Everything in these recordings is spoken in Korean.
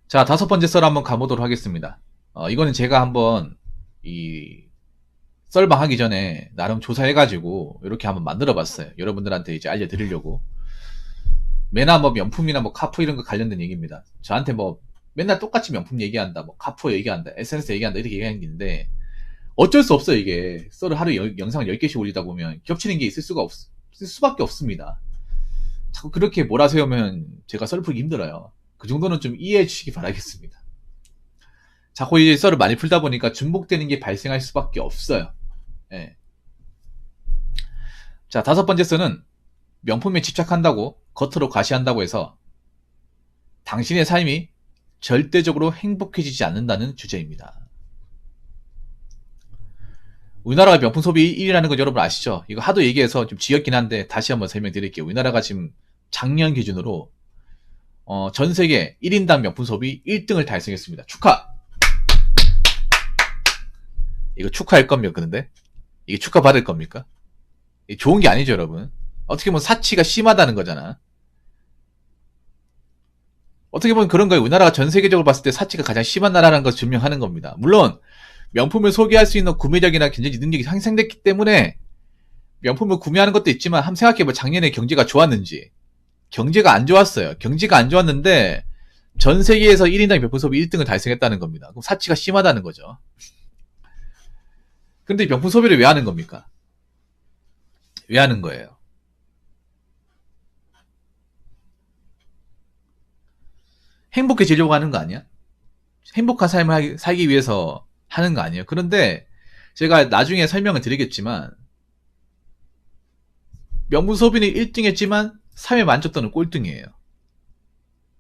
자, 다섯 번째 썰 한번 가보도록 하겠습니다. 이거는 제가 한번 이 썰방 하기 전에 나름 조사해가지고 이렇게 한번 만들어 봤어요. 여러분들한테 이제 알려드리려고. 매나 뭐 명품이나 뭐 카푸 이런 거 관련된 얘기입니다. 저한테 뭐 맨날 똑같이 명품 얘기한다, 뭐 카푸 얘기한다, SNS 얘기한다 이렇게 얘기하는 게 있는데 어쩔 수 없어요. 이게 썰을 하루 영상을 10개씩 올리다 보면 겹치는 게 있을 수밖에 없습니다. 자꾸 그렇게 몰아세우면 제가 썰 풀기 힘들어요. 그 정도는 좀 이해해 주시기 바라겠습니다. 자꾸 이제 썰을 많이 풀다 보니까 중복되는 게 발생할 수밖에 없어요. 예. 자, 다섯 번째 썰은 명품에 집착한다고 겉으로 과시한다고 해서 당신의 삶이 절대적으로 행복해지지 않는다는 주제입니다. 우리나라가 명품 소비 1위라는 건 여러분 아시죠? 이거 하도 얘기해서 좀 지겹긴 한데 다시 한번 설명드릴게요. 우리나라가 지금 작년 기준으로 전 세계 1인당 명품 소비 1등을 달성했습니다. 축하! 이거 축하할 겁니까, 그런데? 이게 축하받을 겁니까? 이게 좋은 게 아니죠, 여러분. 어떻게 보면 사치가 심하다는 거잖아. 어떻게 보면 그런 거예요. 우리나라가 전 세계적으로 봤을 때 사치가 가장 심한 나라라는 것을 증명하는 겁니다. 물론 명품을 소비할 수 있는 구매력이나 경제적 능력이 향상됐기 때문에 명품을 구매하는 것도 있지만 한번 생각해봐. 작년에 경제가 좋았는지. 경제가 안 좋았어요. 경제가 안 좋았는데 전 세계에서 1인당 명품 소비 1등을 달성했다는 겁니다. 그럼 사치가 심하다는 거죠. 근데 명품 소비를 왜 하는 겁니까? 왜 하는 거예요? 행복해지려고 하는 거 아니야? 행복한 삶을 살기 위해서 하는 거 아니에요? 그런데 제가 나중에 설명을 드리겠지만 명품 소비는 1등 했지만 삶의 만족도는 꼴등이에요.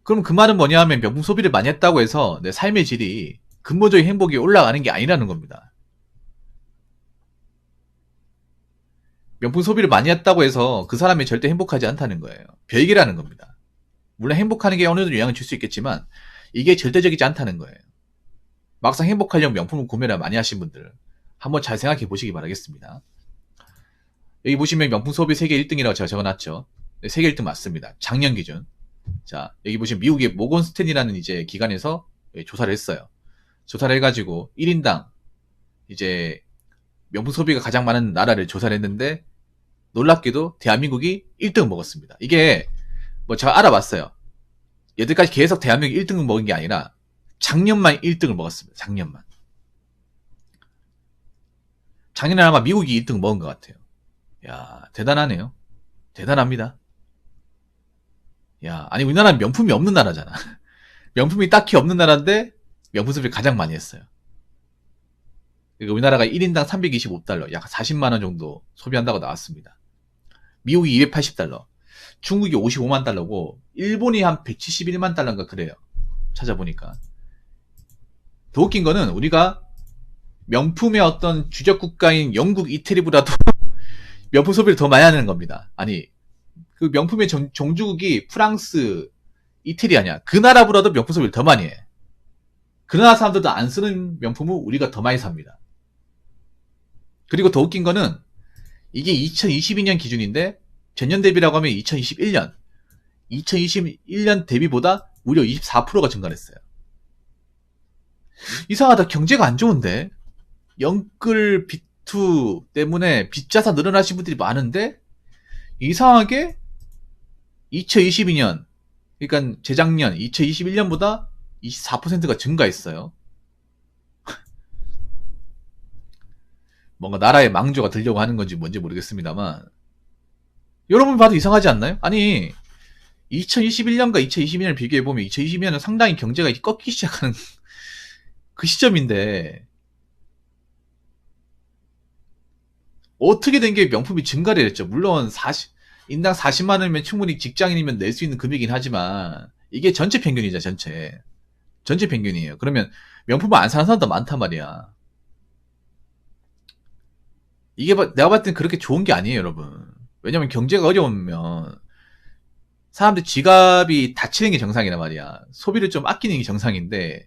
그럼 그 말은 뭐냐 하면 명품 소비를 많이 했다고 해서 내 삶의 질이 근본적인 행복이 올라가는 게 아니라는 겁니다. 명품 소비를 많이 했다고 해서 그 사람이 절대 행복하지 않다는 거예요. 별개라는 겁니다. 물론 행복하는 게 어느 정도 영향을 줄 수 있겠지만 이게 절대적이지 않다는 거예요. 막상 행복하려면 명품을 구매를 많이 하신 분들 한번 잘 생각해 보시기 바라겠습니다. 여기 보시면 명품 소비 세계 1등이라고 제가 적어놨죠. 네, 세계 1등 맞습니다. 작년 기준. 자, 여기 보시면 미국의 모건 스탠이라는 이제 기관에서 조사를 했어요. 조사를 해가지고 1인당 이제 명품 소비가 가장 많은 나라를 조사를 했는데 놀랍게도 대한민국이 1등을 먹었습니다. 이게 뭐 제가 알아봤어요. 여태까지 계속 대한민국이 1등을 먹은 게 아니라 작년만 1등을 먹었습니다. 작년만. 작년에 아마 미국이 1등을 먹은 것 같아요. 야, 대단하네요. 대단합니다. 야, 아니 우리나라는 명품이 없는 나라잖아. 명품이 딱히 없는 나라인데 명품 소비를 가장 많이 했어요. 그러니까 우리나라가 1인당 325달러, 약 40만 원 정도 소비한다고 나왔습니다. 미국이 280달러, 중국이 55만 달러고 일본이 한 171만 달러인가 그래요. 찾아보니까. 더 웃긴 거는 우리가 명품의 어떤 주적 국가인 영국, 이태리보다도 명품 소비를 더 많이 하는 겁니다. 아니, 그 명품의 종주국이 프랑스, 이태리 아니야. 그 나라보다도 명품 소비를 더 많이 해. 그 나라 사람들도 안 쓰는 명품을 우리가 더 많이 삽니다. 그리고 더 웃긴 거는 이게 2022년 기준인데 전년 대비라고 하면 2021년 2021년 대비보다 무려 24%가 증가했어요. 이상하다. 경제가 안 좋은데 영끌 비투 때문에 빚자사 늘어나신 분들이 많은데 이상하게 2022년 그러니까 재작년 2021년보다 24%가 증가했어요. 뭔가 나라의 망조가 들려고 하는 건지 뭔지 모르겠습니다만 여러분 봐도 이상하지 않나요? 아니 2021년과 2022년을 비교해보면 2022년은 상당히 경제가 꺾이기 시작하는 그 시점인데 어떻게 된 게 명품이 증가를 했죠. 물론 인당 40만 원이면 충분히 직장인이면 낼 수 있는 금이긴 하지만 이게 전체 평균이죠. 전체 평균이에요. 그러면 명품을 안 사는 사람도 많단 말이야. 이게 내가 봤을 땐 그렇게 좋은 게 아니에요, 여러분. 왜냐면 경제가 어려우면 사람들 지갑이 닫히는 게 정상이란 말이야. 소비를 좀 아끼는 게 정상인데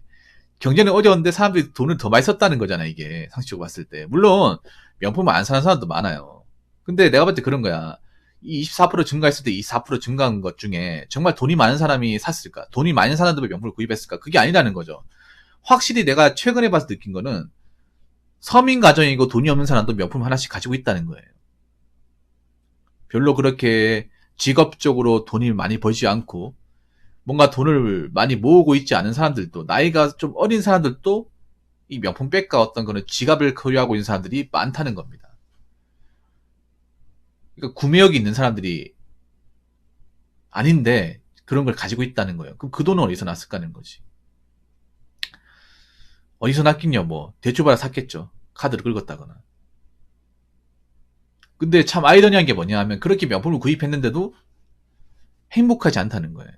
경제는 어려운데 사람들이 돈을 더 많이 썼다는 거잖아, 이게 상식적으로 봤을 때. 물론 명품을 안 사는 사람도 많아요. 근데 내가 봤을 때 그런 거야. 이 24% 증가했을 때 24% 증가한 것 중에 정말 돈이 많은 사람이 샀을까? 돈이 많은 사람들이 명품을 구입했을까? 그게 아니라는 거죠. 확실히 내가 최근에 봐서 느낀 거는 서민 가정이고 돈이 없는 사람도 명품 하나씩 가지고 있다는 거예요. 별로 그렇게 직업적으로 돈이 많이 벌지 않고 뭔가 돈을 많이 모으고 있지 않은 사람들도, 나이가 좀 어린 사람들도 이 명품백과 어떤 거는 지갑을 거류하고 있는 사람들이 많다는 겁니다. 그러니까 구매욕이 있는 사람들이 아닌데 그런 걸 가지고 있다는 거예요. 그럼 그 돈은 어디서 났을까 하는 거지. 어디서 났긴요. 뭐 대출받아 샀겠죠. 카드를 긁었다거나. 근데 참 아이러니한 게 뭐냐 하면 그렇게 명품을 구입했는데도 행복하지 않다는 거예요.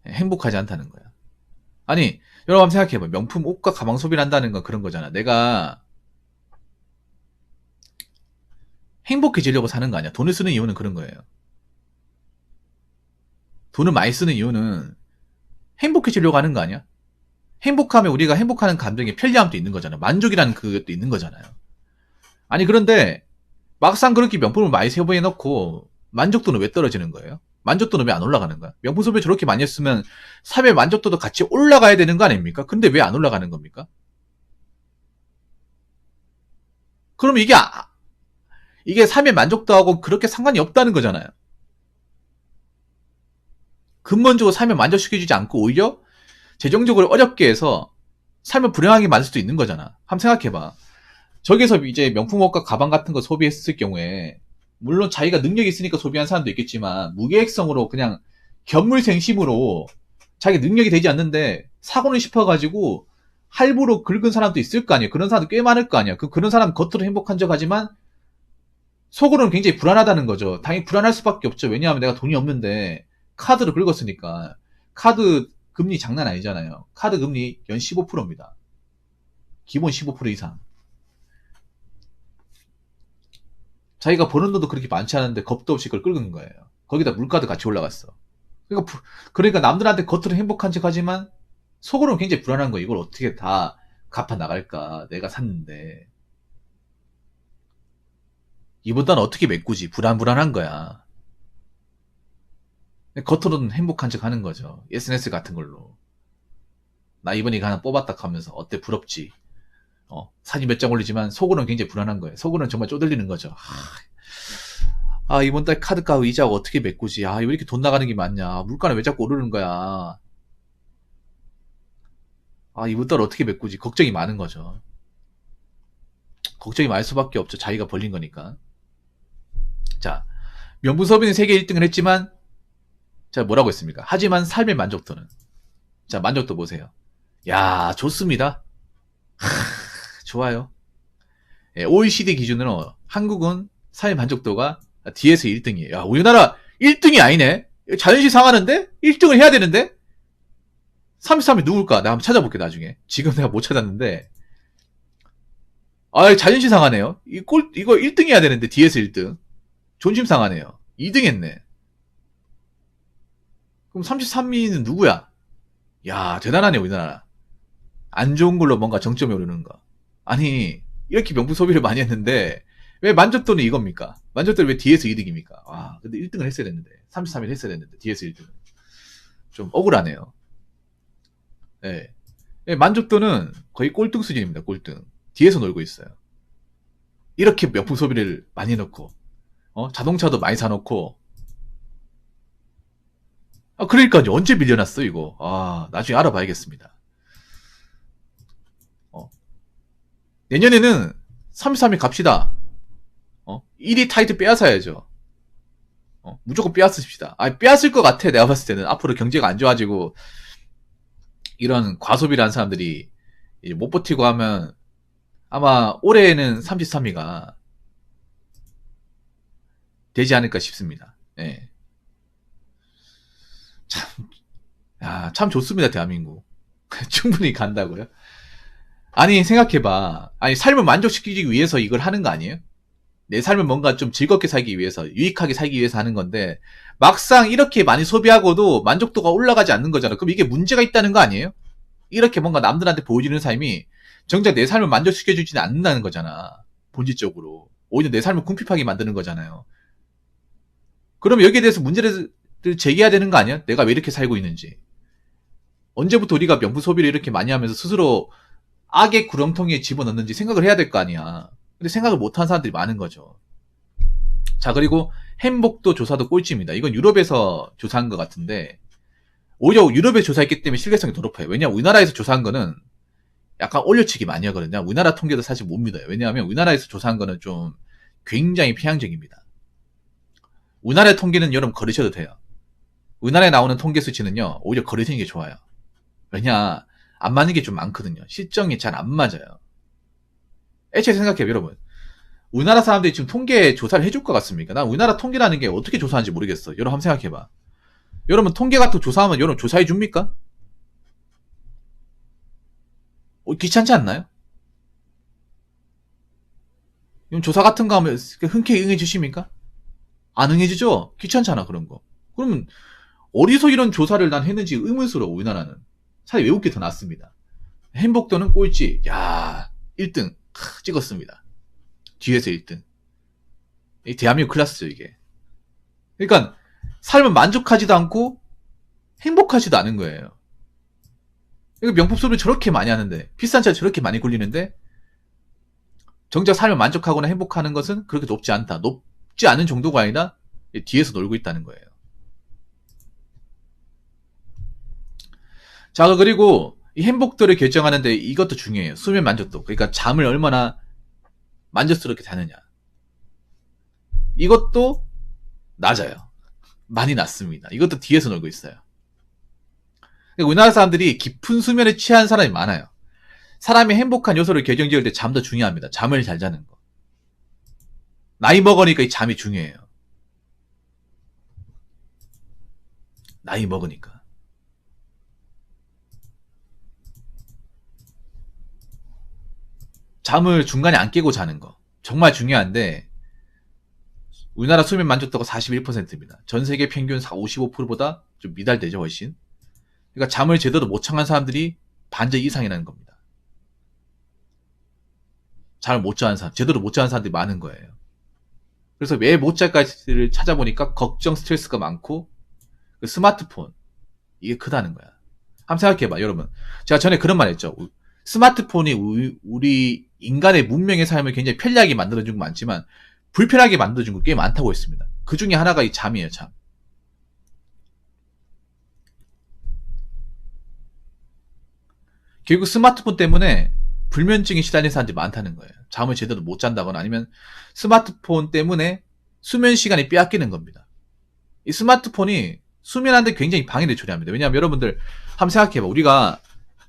행복하지 않다는 거야. 아니, 여러분 한번 생각해봐요. 명품 옷과 가방 소비를 한다는 건 그런 거잖아. 내가 행복해지려고 사는 거 아니야. 돈을 쓰는 이유는 그런 거예요. 돈을 많이 쓰는 이유는 행복해지려고 하는 거 아니야? 행복하면 우리가 행복하는 감정에 편리함도 있는 거잖아. 만족이라는 그것도 있는 거잖아요. 아니, 그런데 막상 그렇게 명품을 많이 소비해 놓고 만족도는 왜 떨어지는 거예요? 만족도는 왜 안 올라가는 거야? 명품 소비 저렇게 많이 했으면 삶의 만족도도 같이 올라가야 되는 거 아닙니까? 근데 왜 안 올라가는 겁니까? 그럼 이게 삶의 만족도하고 그렇게 상관이 없다는 거잖아요. 근본적으로 삶을 만족시켜주지 않고 오히려 재정적으로 어렵게 해서 삶을 불행하게 만들 수도 있는 거잖아. 한번 생각해봐. 저기서 이제 명품 옷과 가방 같은 거 소비했을 경우에 물론 자기가 능력이 있으니까 소비한 사람도 있겠지만 무계획성으로 그냥 견물생심으로 자기 능력이 되지 않는데 사고는 싶어가지고 할부로 긁은 사람도 있을 거 아니에요. 그런 사람도 꽤 많을 거 아니야. 그런 사람 겉으로 행복한 척 하지만 속으로는 굉장히 불안하다는 거죠. 당연히 불안할 수밖에 없죠. 왜냐하면 내가 돈이 없는데 카드로 긁었으니까. 카드 금리 장난 아니잖아요. 카드 금리 연 15%입니다. 기본 15% 이상. 자기가 버는 돈도 그렇게 많지 않은데 겁도 없이 그걸 긁은 거예요. 거기다 물가도 같이 올라갔어. 그러니까 남들한테 겉으로 행복한 척 하지만 속으로는 굉장히 불안한 거예요. 이걸 어떻게 다 갚아 나갈까? 내가 샀는데. 이보다는 어떻게 메꾸지? 불안한 거야. 겉으로는 행복한 척 하는 거죠. SNS 같은 걸로. 나 이번에 이거 하나 뽑았다 하면서 어때 부럽지? 사진 몇 장 올리지만 속으로는 굉장히 불안한 거예요. 속으로는 정말 쪼들리는 거죠. 이번 달 카드값 이자가 어떻게 메꾸지? 왜 이렇게 돈 나가는 게 많냐? 물가는 왜 자꾸 오르는 거야? 이번 달 어떻게 메꾸지? 걱정이 많은 거죠. 걱정이 많을 수밖에 없죠. 자기가 벌린 거니까. 자, 명품 소비는 세계 1등을 했지만, 자, 뭐라고 했습니까? 하지만 삶의 만족도는. 자, 만족도 보세요. 야, 좋습니다. 좋아요. OECD 기준으로 한국은 삶의 만족도가 D에서 1등이에요. 야, 우리나라 1등이 아니네? 자존심 상하는데? 1등을 해야 되는데? 33위 누굴까? 내가 한번 찾아볼게, 나중에. 지금 내가 못 찾았는데. 자존심 상하네요. 이거 1등 해야 되는데, D에서 1등. 존심 상하네요. 2등 했네. 그럼 33위는 누구야? 야, 대단하네, 우리나라. 안 좋은 걸로 뭔가 정점에 오르는 거. 아니, 이렇게 명품 소비를 많이 했는데, 왜 만족도는 이겁니까? 만족도는 왜 D에서 2등입니까? 근데 1등을 했어야 됐는데. 33일 했어야 됐는데, D에서 1등은. 좀 억울하네요. 네. 만족도는 거의 꼴등 수준입니다, 꼴등. D에서 놀고 있어요. 이렇게 명품 소비를 많이 넣고, 자동차도 많이 사놓고, 그러니까요. 언제 밀려났어, 이거? 나중에 알아봐야겠습니다. 내년에는 33일 갑시다. 1위 타이틀 빼앗아야죠. 무조건 빼앗으십시다. 빼앗을 것 같아, 내가 봤을 때는. 앞으로 경제가 안 좋아지고, 이런 과소비를 한 사람들이 못 버티고 하면, 아마 올해에는 33위가 되지 않을까 싶습니다. 예. 참 좋습니다, 대한민국. 충분히 간다고요? 아니, 생각해봐. 삶을 만족시키기 위해서 이걸 하는 거 아니에요? 내 삶을 뭔가 좀 즐겁게 살기 위해서, 유익하게 살기 위해서 하는 건데, 막상 이렇게 많이 소비하고도 만족도가 올라가지 않는 거잖아. 그럼 이게 문제가 있다는 거 아니에요? 이렇게 뭔가 남들한테 보여주는 삶이 정작 내 삶을 만족시켜주지는 않는다는 거잖아. 본질적으로. 오히려 내 삶을 궁핍하게 만드는 거잖아요. 그럼 여기에 대해서 문제를 제기해야 되는 거 아니야? 내가 왜 이렇게 살고 있는지. 언제부터 우리가 명품 소비를 이렇게 많이 하면서 스스로 악의 구렁텅이에 집어넣는지 생각을 해야 될 거 아니야. 근데 생각을 못하는 사람들이 많은 거죠. 자, 그리고 행복도 조사도 꼴찌입니다. 이건 유럽에서 조사한 것 같은데, 오히려 유럽에 조사했기 때문에 신뢰성이 더 높아요. 왜냐하면 우리나라에서 조사한 거는 약간 올려치기 많이 하거든요. 우리나라 통계도 사실 못 믿어요. 왜냐하면 우리나라에서 조사한 거는 좀 굉장히偏향적입니다. 우리나라의 통계는 여러분 거르셔도 돼요. 우리나라에 나오는 통계 수치는요, 오히려 거르시는 게 좋아요. 왜냐, 안 맞는 게 좀 많거든요. 시점이 잘 안 맞아요. 애초에 생각해요, 여러분. 우리나라 사람들이 지금 통계 조사를 해줄 것 같습니까? 난 우리나라 통계라는 게 어떻게 조사하는지 모르겠어. 여러분 한번 생각해봐. 여러분 통계 같은 거 조사하면 여러분 조사해 줍니까? 귀찮지 않나요? 이런 조사 같은 거 하면 흔쾌히 응해 주십니까? 안 응해 주죠? 귀찮잖아 그런 거. 그러면 어디서 이런 조사를 난 했는지 의문스러워. 우리나라는 차라리 외국 게 더 낫습니다. 행복도는 꼴찌. 야 1등 찍었습니다. 뒤에서 1등. 이 대한민국 클래스죠 이게. 그러니까 삶은 만족하지도 않고 행복하지도 않은 거예요. 명품 소비를 저렇게 많이 하는데, 비싼 차를 저렇게 많이 굴리는데, 정작 삶을 만족하거나 행복하는 것은 그렇게 높지 않다. 높지 않은 정도가 아니라 뒤에서 놀고 있다는 거예요. 자, 그리고 이 행복도를 결정하는데 이것도 중요해요. 수면 만족도. 그러니까 잠을 얼마나 만족스럽게 자느냐. 이것도 낮아요. 많이 낮습니다. 이것도 뒤에서 놀고 있어요. 우리나라 사람들이 깊은 수면에 취한 사람이 많아요. 사람이 행복한 요소를 결정지을 때 잠도 중요합니다. 잠을 잘 자는 거. 나이 먹으니까 이 잠이 중요해요. 나이 먹으니까. 잠을 중간에 안 깨고 자는 거. 정말 중요한데, 우리나라 수면 만족도가 41%입니다. 전 세계 평균 55%보다 좀 미달되죠, 훨씬. 그러니까 잠을 제대로 못 청한 사람들이 반절 이상이라는 겁니다. 잠을 못 자는 사람, 제대로 못 자는 사람들이 많은 거예요. 그래서 왜 못 잘까지를 찾아보니까 걱정, 스트레스가 많고, 그 스마트폰, 이게 크다는 거야. 한번 생각해봐, 여러분. 제가 전에 그런 말 했죠. 스마트폰이 우리 인간의 문명의 삶을 굉장히 편리하게 만들어준 거 많지만, 불편하게 만들어준 거 꽤 많다고 했습니다. 그 중에 하나가 이 잠이에요, 잠. 결국 스마트폰 때문에 불면증에 시달린 사람들이 많다는 거예요. 잠을 제대로 못 잔다거나 아니면 스마트폰 때문에 수면 시간이 빼앗기는 겁니다. 이 스마트폰이 수면하는데 굉장히 방해를 초래합니다. 왜냐하면 여러분들 한번 생각해봐. 우리가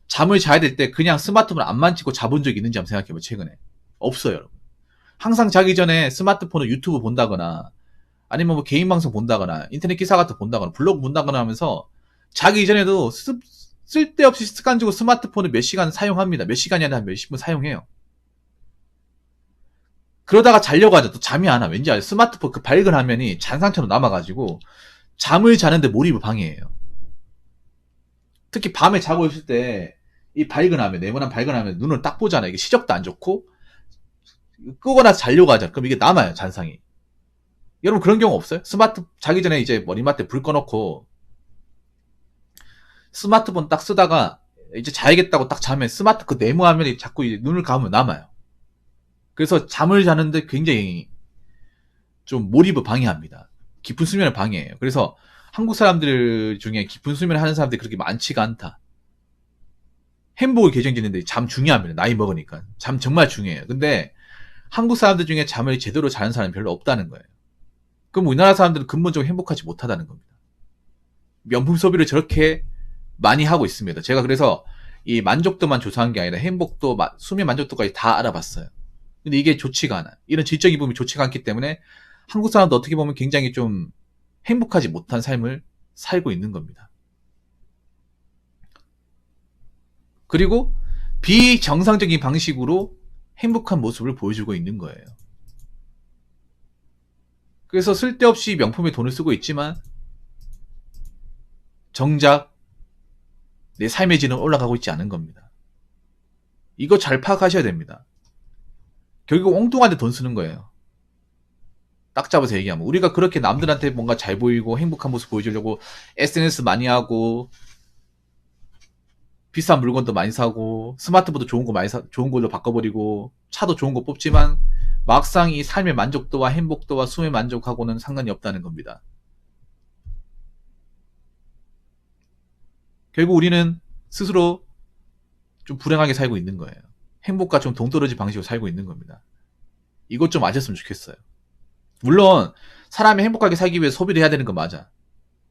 잠을 자야 될 때 그냥 스마트폰을 안 만지고 자본 적이 있는지 한번 생각해봐. 최근에. 없어요, 여러분. 항상 자기 전에 스마트폰을 유튜브 본다거나 아니면 뭐 개인 방송 본다거나 인터넷 기사 같은 거 본다거나 블로그 본다거나 하면서 자기 전에도 쓸데없이 습관적으로 스마트폰을 몇 시간 사용합니다. 몇 시간이 아니라 몇십 분 사용해요. 그러다가 자려고 하죠. 또 잠이 안 와. 왠지 알아요. 스마트폰 그 밝은 화면이 잔상처럼 남아가지고 잠을 자는데 몰입을 방해해요. 특히 밤에 자고 있을 때 이 밝은 화면, 네모난 밝은 화면 눈을 딱 보잖아요. 이게 시력도 안 좋고 끄거나 자려고 하잖아요. 그럼 이게 남아요. 잔상이. 여러분 그런 경우 없어요? 자기 전에 이제 머리맡에 불 꺼놓고 스마트폰 딱 쓰다가 이제 자야겠다고 딱 자면 그 네모 화면이 자꾸 눈을 감으면 남아요. 그래서 잠을 자는데 굉장히 좀 몰입을 방해합니다. 깊은 수면을 방해해요. 그래서 한국 사람들 중에 깊은 수면을 하는 사람들이 그렇게 많지가 않다. 행복을 결정짓는데 잠 중요합니다. 나이 먹으니까. 잠 정말 중요해요. 근데 한국 사람들 중에 잠을 제대로 자는 사람이 별로 없다는 거예요. 그럼 우리나라 사람들은 근본적으로 행복하지 못하다는 겁니다. 명품 소비를 저렇게 많이 하고 있습니다. 제가 그래서 이 만족도만 조사한 게 아니라 행복도, 수면 만족도까지 다 알아봤어요. 근데 이게 좋지가 않아요. 이런 질적 이쁨이 좋지가 않기 때문에 한국 사람도 어떻게 보면 굉장히 좀 행복하지 못한 삶을 살고 있는 겁니다. 그리고 비정상적인 방식으로 행복한 모습을 보여주고 있는 거예요. 그래서 쓸데없이 명품에 돈을 쓰고 있지만 정작 내 삶의 질은 올라가고 있지 않은 겁니다. 이거 잘 파악하셔야 됩니다. 결국 엉뚱한 데 돈 쓰는 거예요. 딱 잡아서 얘기하면 우리가 그렇게 남들한테 뭔가 잘 보이고 행복한 모습 보여주려고 SNS 많이 하고 비싼 물건도 많이 사고 스마트폰도 좋은 거 많이 좋은 걸로 바꿔버리고 차도 좋은 거 뽑지만 막상 이 삶의 만족도와 행복도와 수의 만족하고는 상관이 없다는 겁니다. 결국 우리는 스스로 좀 불행하게 살고 있는 거예요. 행복과 좀 동떨어진 방식으로 살고 있는 겁니다. 이것 좀 아셨으면 좋겠어요. 물론 사람이 행복하게 살기 위해 소비를 해야 되는 건 맞아.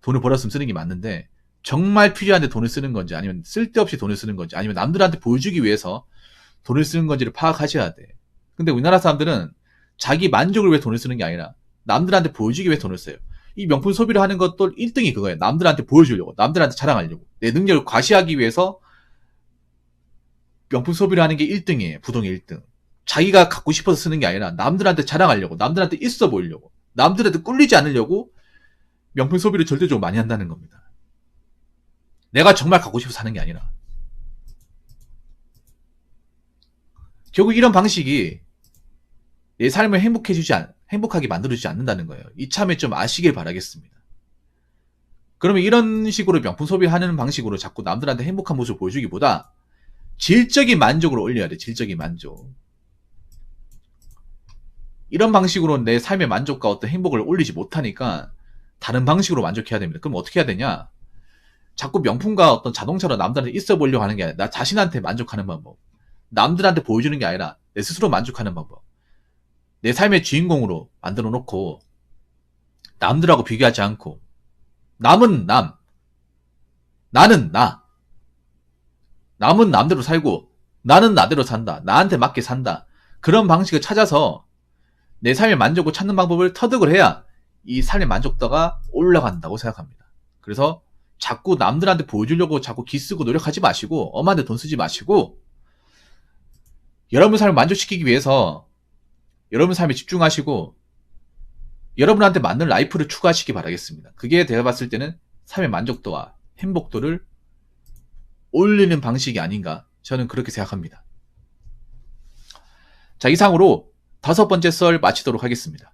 돈을 벌었으면 쓰는 게 맞는데 정말 필요한데 돈을 쓰는 건지 아니면 쓸데없이 돈을 쓰는 건지 아니면 남들한테 보여주기 위해서 돈을 쓰는 건지를 파악하셔야 돼. 근데 우리나라 사람들은 자기 만족을 위해 돈을 쓰는 게 아니라 남들한테 보여주기 위해 돈을 써요. 이 명품 소비를 하는 것도 1등이 그거예요. 남들한테 보여주려고, 남들한테 자랑하려고, 내 능력을 과시하기 위해서 명품 소비를 하는 게 1등이에요. 부동의 1등. 자기가 갖고 싶어서 쓰는 게 아니라 남들한테 자랑하려고, 남들한테 있어 보이려고, 남들한테 꿀리지 않으려고 명품 소비를 절대적으로 많이 한다는 겁니다. 내가 정말 갖고 싶어서 사는 게 아니라. 결국 이런 방식이 내 삶을 행복하게 만들어주지 않는다는 거예요. 이참에 좀 아시길 바라겠습니다. 그러면 이런 식으로 명품 소비하는 방식으로 자꾸 남들한테 행복한 모습을 보여주기보다 질적인 만족을 올려야 돼. 질적인 만족. 이런 방식으로 내 삶의 만족과 어떤 행복을 올리지 못하니까 다른 방식으로 만족해야 됩니다. 그럼 어떻게 해야 되냐? 자꾸 명품과 어떤 자동차로 남들한테 있어 보려고 하는 게 아니라 나 자신한테 만족하는 방법. 남들한테 보여주는 게 아니라 내 스스로 만족하는 방법. 내 삶의 주인공으로 만들어 놓고 남들하고 비교하지 않고 남은 남, 나는 나. 남은 남대로 살고 나는 나대로 산다. 나한테 맞게 산다. 그런 방식을 찾아서 내 삶의 만족을 찾는 방법을 터득을 해야 이 삶의 만족도가 올라간다고 생각합니다. 그래서 자꾸 남들한테 보여주려고 자꾸 기쓰고 노력하지 마시고 엄한데 돈 쓰지 마시고 여러분 삶을 만족시키기 위해서 여러분 삶에 집중하시고 여러분한테 맞는 라이프를 추구하시기 바라겠습니다. 그게 제가 봤을 때는 삶의 만족도와 행복도를 올리는 방식이 아닌가 저는 그렇게 생각합니다. 자, 이상으로 5번째 썰 마치도록 하겠습니다.